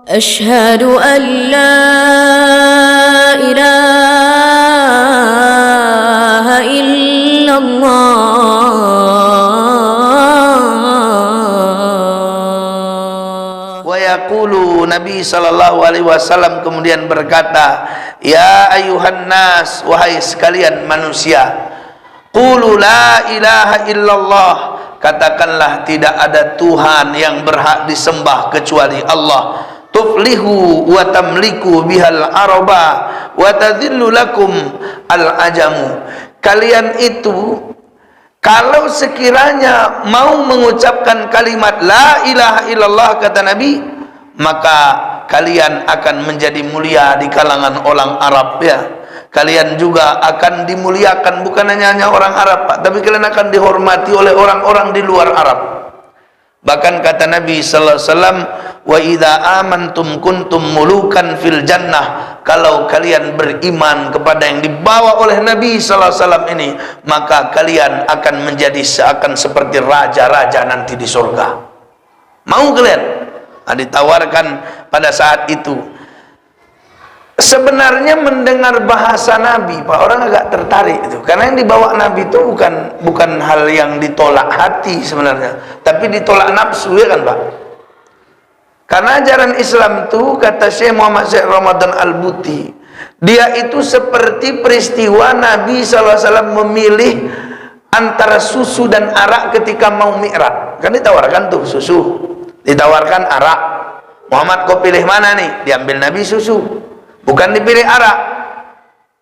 أشهد أن لا إله إلا الله. Wa yaqulu, Nabi sallallahu alaihi wasallam kemudian berkata, ya ayuhan nas, wahai sekalian manusia, qulu la ilaha illallah, katakanlah tidak ada Tuhan yang berhak disembah kecuali Allah. Tuflihu wa tamliku bihal araba wa tadhillu lakum al ajamu. Kalian itu kalau sekiranya mau mengucapkan kalimat la ilaha illallah, kata Nabi, maka kalian akan menjadi mulia di kalangan orang Arab, ya. Kalian juga akan dimuliakan, bukan hanya orang Arab, Pak, tapi kalian akan dihormati oleh orang-orang di luar Arab. Bahkan kata Nabi sallallahu alaihi wasallam, wa idza amantum kuntum mulukan fil jannah. Kalau kalian beriman kepada yang dibawa oleh Nabi sallallahu alaihi wasallam ini, maka kalian akan menjadi seakan seperti raja-raja nanti di surga. Mau kalian? Nah, ditawarkan pada saat itu. Sebenarnya mendengar bahasa Nabi, Pak, orang agak tertarik itu, karena yang dibawa Nabi itu bukan hal yang ditolak hati sebenarnya, tapi ditolak nafsu, ya kan, Pak? Karena ajaran Islam itu, kata Syekh Muhammad Syekh Ramadan Al-Buti, dia itu seperti peristiwa Nabi SAW memilih antara susu dan arak ketika mau mi'raj. Kan ditawarkan tuh susu, ditawarkan arak. Muhammad, kau pilih mana nih? Diambil Nabi susu, bukan dipilih arak.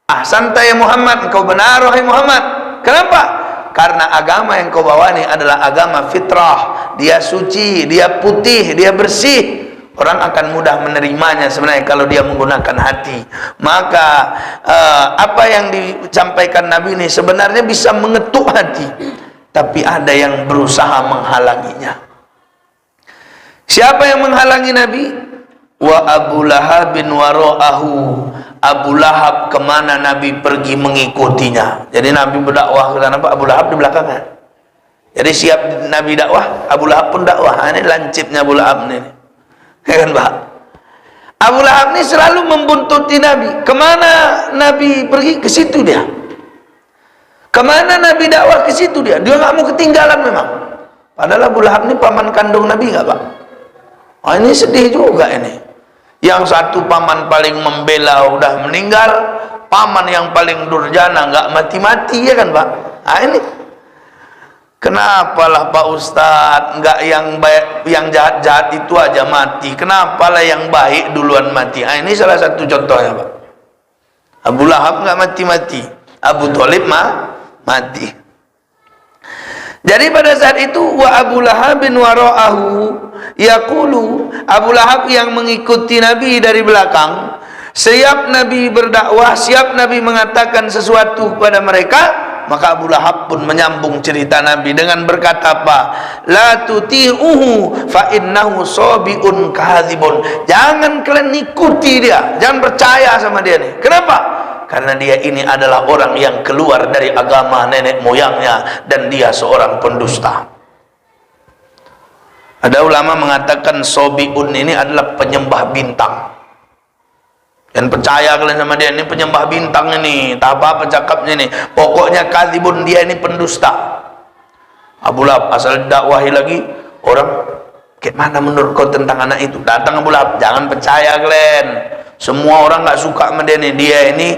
Ahsanta ya Muhammad, engkau benar wahai Muhammad. Kenapa? Karena agama yang kau bawa ini adalah agama fitrah. Dia suci, dia putih, dia bersih. Orang akan mudah menerimanya sebenarnya kalau dia menggunakan hati. Maka apa yang disampaikan Nabi ini sebenarnya bisa mengetuk hati, tapi ada yang berusaha menghalanginya. Siapa yang menghalangi Nabi? Wa Abu Lahab bin wara'ahu. Abu Lahab kemana Nabi pergi mengikutinya. Jadi Nabi berdakwah ke sana, Pak, Abu Lahab di belakangnya. Jadi siap Nabi dakwah, Abu Lahab pun dakwah. Ini lancipnya Abu Lahab ini, ya kan, Pak? Abu Lahab ini selalu membuntuti Nabi. Kemana Nabi pergi, ke situ dia. Kemana Nabi dakwah, ke situ dia. Dia nggak mau ketinggalan memang. Padahal Abu Lahab ini paman kandung Nabi, nggak, Pak? Oh, ini sedih juga ini. Yang satu paman paling membela udah meninggal, paman yang paling durjana nggak mati-mati, ya kan, Pak? Nah, ini kenapalah Pak Ustadz nggak yang baik, yang jahat-jahat itu aja mati, kenapalah yang baik duluan mati? Nah, ini salah satu contohnya, Pak. Abu Lahab nggak mati-mati, Abu Thalib mati. Jadi pada saat itu wa Abu Lahab bin wara'ahu yaqulu, Abu Lahab yang mengikuti Nabi dari belakang, siap Nabi berdakwah, siap Nabi mengatakan sesuatu kepada mereka, maka Abu Lahab pun menyambung cerita Nabi dengan berkata apa? La tuti'uhu fa innahu sabiun kadhibun. Jangan kalian ikuti dia, jangan percaya sama dia nih. Kenapa? Karena dia ini adalah orang yang keluar dari agama nenek moyangnya, dan dia seorang pendusta. Ada ulama mengatakan sobiun ini adalah penyembah bintang. Dan percaya kalian sama dia, ini penyembah bintang ini, tak apa-apa cakapnya ini. Pokoknya kadhibun, dia ini pendusta. Abu Lahab asal dakwahi lagi, orang, kayak mana menurut kau tentang anak itu? Datang Abu Lahab, jangan percaya kalian. Semua orang nggak suka sama dia nih. Dia ini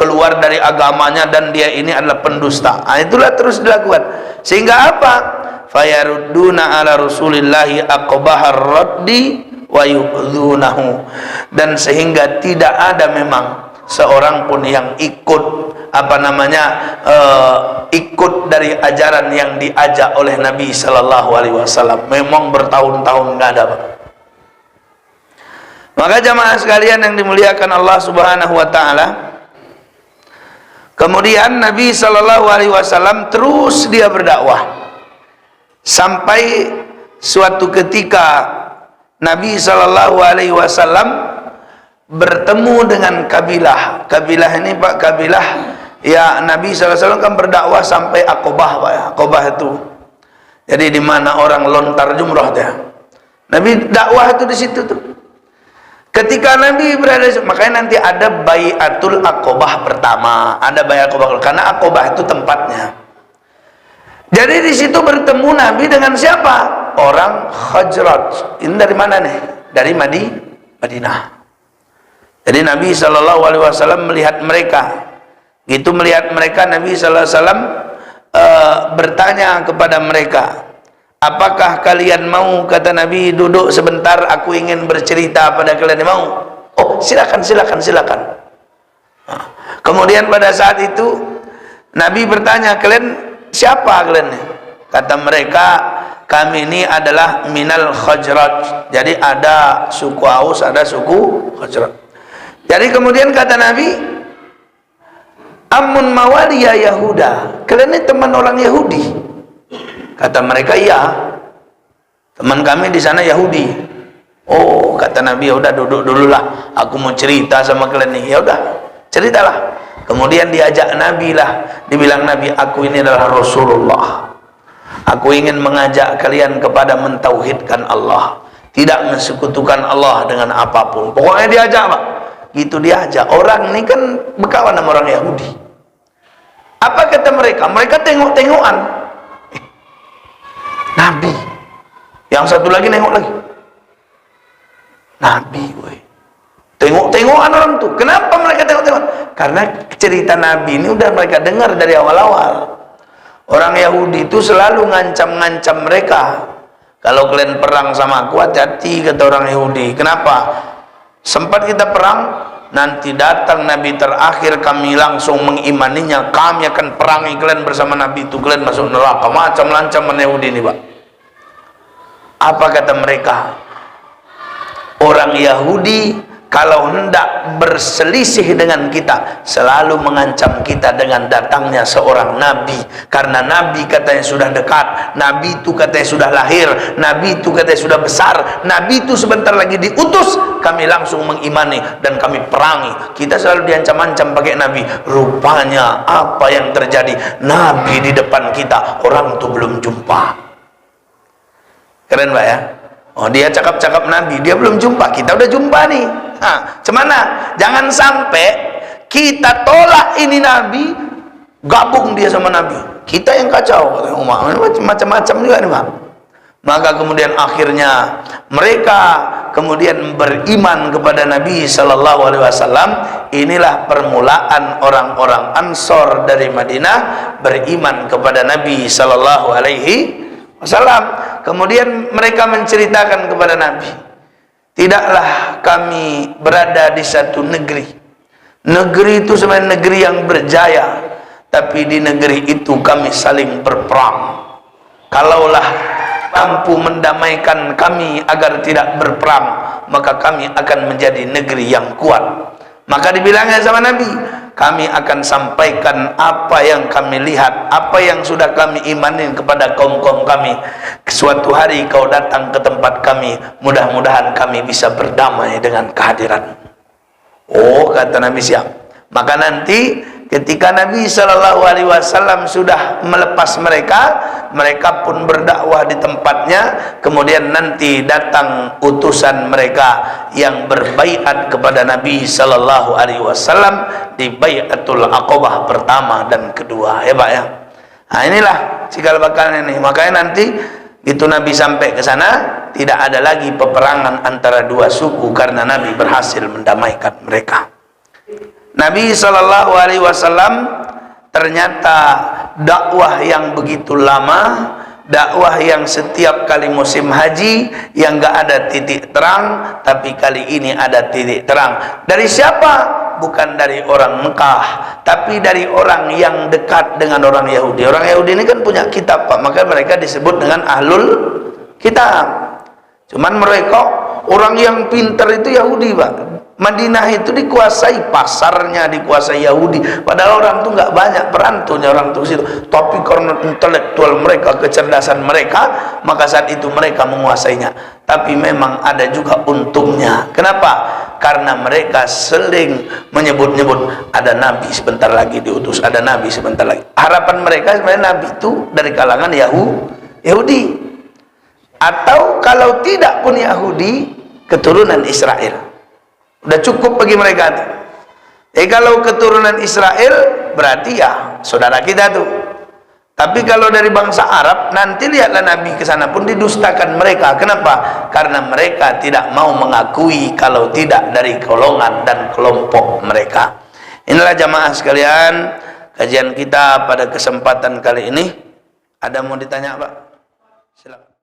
keluar dari agamanya, dan dia ini adalah pendusta. Nah, itulah terus dilakukan. Sehingga apa? Fayarudduna ala Rasulillahi aqbahar raddi wa yu'dzunahu. Dan sehingga tidak ada memang seorang pun yang ikut ikut dari ajaran yang diajak oleh Nabi sallallahu alaihi wasallam. Memang bertahun-tahun nggak ada, Pak. Maka jamaah sekalian yang dimuliakan Allah Subhanahu wa taala, kemudian Nabi sallallahu alaihi wasallam terus dia berdakwah sampai suatu ketika Nabi sallallahu alaihi wasallam bertemu dengan kabilah. Kabilah ini, Pak, kabilah ya Nabi sallallahu alaihi wasallam kan berdakwah sampai Aqabah, Pak, ya. Aqabah itu jadi di mana orang lontar jumrah dia. Nabi dakwah itu di situ tuh. Ketika Nabi berada, makanya nanti ada Bai'atul Aqobah pertama, ada Bai'atul Aqobah, karena Aqobah itu tempatnya. Jadi di situ bertemu Nabi dengan siapa? Orang Khazraj. Ini dari mana nih? Dari Madinah. Jadi Nabi SAW melihat mereka. Gitu melihat mereka, Nabi SAW bertanya kepada mereka, apakah kalian mau, kata Nabi, duduk sebentar, aku ingin bercerita pada kalian. Mau? Oh, silakan. Nah, kemudian pada saat itu Nabi bertanya, kalian siapa kalian? Kata mereka, kami ini adalah minal Khazraj. Jadi ada suku Aus, ada suku Khazraj. Jadi kemudian kata Nabi, amun mawaliya Yahuda, kalian ini teman orang Yahudi? Kata mereka, iya, teman kami di sana Yahudi. Oh, kata Nabi, ya udah duduk dululah, aku mau cerita sama kalian nih. Ya udah, ceritalah. Kemudian diajak Nabi lah, dibilang Nabi, aku ini adalah Rasulullah. Aku ingin mengajak kalian kepada mentauhidkan Allah, tidak mensekutukan Allah dengan apapun. Pokoknya diajak, Pak. Gitu diajak. Orang ini kan berkawan sama orang Yahudi. Apa kata mereka? Mereka tengok-tengokan. Nabi. Yang satu lagi nengok lagi. Nabi, woi. Tengok-tengokan orang tuh. Kenapa mereka tengok-tengokan? Karena cerita Nabi ini udah mereka dengar dari awal-awal. Orang Yahudi itu selalu ngancam-ngancam mereka. Kalau kalian perang sama aku, hati-hati, kata orang Yahudi. Kenapa? Sempat kita perang, nanti datang Nabi terakhir, kami langsung mengimaninya, kami akan perangi kalian bersama Nabi itu, kalian masuk neraka. Macam ancaman Yahudi ini, Pak. Apa kata mereka? Orang Yahudi kalau hendak berselisih dengan kita, selalu mengancam kita dengan datangnya seorang Nabi. Karena Nabi katanya sudah dekat, Nabi itu katanya sudah lahir, Nabi itu katanya sudah besar, Nabi itu sebentar lagi diutus, kami langsung mengimani dan kami perangi. Kita selalu diancam-ancam pakai Nabi. Rupanya apa yang terjadi? Nabi di depan kita, orang itu belum jumpa. Keren, Pak ya? Oh, dia cakap-cakap Nabi, dia belum jumpa, kita udah jumpa nih. Nah, cemana? Jangan sampai kita tolak ini Nabi, gabung dia sama Nabi. Kita yang kacau, macam-macam juga nih, Pak. Maka kemudian akhirnya mereka kemudian beriman kepada Nabi Sallallahu Alaihi Wasallam. Inilah permulaan orang-orang Ansor dari Madinah beriman kepada Nabi Sallallahu Alaihi Wasallam. Kemudian mereka menceritakan kepada Nabi, tidaklah kami berada di satu negeri. Negeri itu sebenarnya negeri yang berjaya, tapi di negeri itu kami saling berperang. Kalaulah mampu mendamaikan kami agar tidak berperang, maka kami akan menjadi negeri yang kuat. Maka dibilangnya sama Nabi, kami akan sampaikan apa yang kami lihat, apa yang sudah kami imanin kepada kaum-kaum kami. Suatu hari kau datang ke tempat kami, mudah-mudahan kami bisa berdamai dengan kehadiran. Oh, kata Nabi, siap. Maka nanti ketika Nabi Shallallahu Alaihi Wasallam sudah melepas mereka, mereka pun berdakwah di tempatnya. Kemudian nanti datang utusan mereka yang berbaiat kepada Nabi Shallallahu Alaihi Wasallam di Bai'atul Aqobah pertama dan kedua, ya Pak ya. Nah, inilah cikal bakalnya nih. Makanya nanti itu Nabi sampai ke sana, tidak ada lagi peperangan antara dua suku karena Nabi berhasil mendamaikan mereka. Nabi Sallallahu Alaihi Wasallam ternyata dakwah yang begitu lama, dakwah yang setiap kali musim haji yang gak ada titik terang, tapi kali ini ada titik terang. Dari siapa? Bukan dari orang Mekah, tapi dari orang yang dekat dengan orang Yahudi. Orang Yahudi ini kan punya kitab, Pak, maka mereka disebut dengan ahlul kitab. Cuman mereka orang yang pintar itu Yahudi, Pak. Madinah itu dikuasai, pasarnya dikuasai Yahudi. Padahal orang tuh nggak banyak perantunya orang tuh situ. Tapi karena intelektual mereka, kecerdasan mereka, maka saat itu mereka menguasainya. Tapi memang ada juga untungnya. Kenapa? Karena mereka seling menyebut-nyebut ada Nabi sebentar lagi diutus, ada Nabi sebentar lagi. Harapan mereka sebenarnya Nabi itu dari kalangan Yahudi. Atau kalau tidak pun Yahudi, keturunan Israel. Udah cukup bagi mereka tuh. Kalau keturunan Israel berarti ya saudara kita tuh. Tapi kalau dari bangsa Arab, nanti lihatlah Nabi ke sana pun didustakan mereka. Kenapa? Karena mereka tidak mau mengakui kalau tidak dari golongan dan kelompok mereka. Inilah jamaah sekalian, kajian kita pada kesempatan kali ini. Ada mau ditanya, Pak? Silakan.